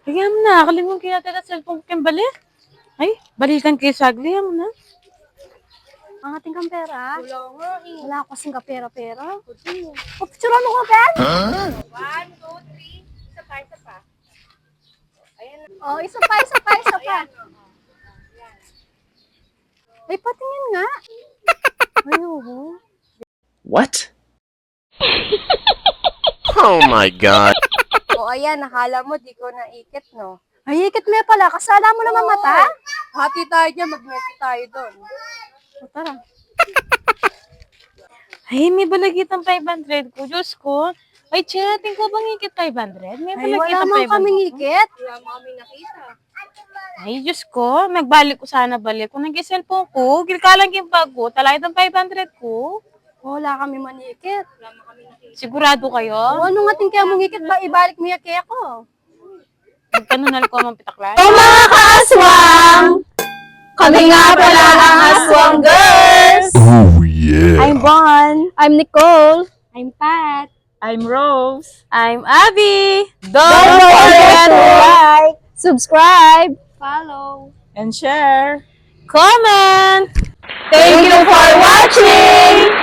Kaya mo na, kalimong kaya tayo cellphone ko kang bali. Ay, balikan kayo sagli mo na. Ang ating kang pera. Wala nga eh. Wala ako kasing kapera-pera. O, picturean mo ko, Ben? 1, 2, 3. Isa pa. Ayan na. Oh, isa pa. Ayan, oh. Ay, patingin nga. Ay, oo. What? Oh my God. O ayan, nakala mo di ko naikit, no? Ay, ikit mo pala. Kasala mo naman mata. Hati tayo dyan, mag-messy tayo doon. O, tara. Ay, may balagitang 500 ko. Diyos ko. Ay, chating ko bang ikit 500? May Ay, wala balagitang man 500. kaming ikit. Wala mo kami nakita. Ay, Diyos ko. Nagbalik ko sana balik. Kung nag-cellphone ko, gilkalang yung bag ko. Talay ng 500 ko. Wala kami manikit. Wala mo kami nakita. Sigurado O, kayo? ano nga kaya mong ikit ba? Ibalik mo yung kaya ko. Magkanunal ko ang pitaklan. Mga kaaswang! Kami nga pala ang Aswang Girls! Oh yeah. I'm Bon. I'm Nicole. I'm Pat. I'm Rose. I'm Abby. Don't forget to like, subscribe, Follow. And share. Comment. Thank you for watching!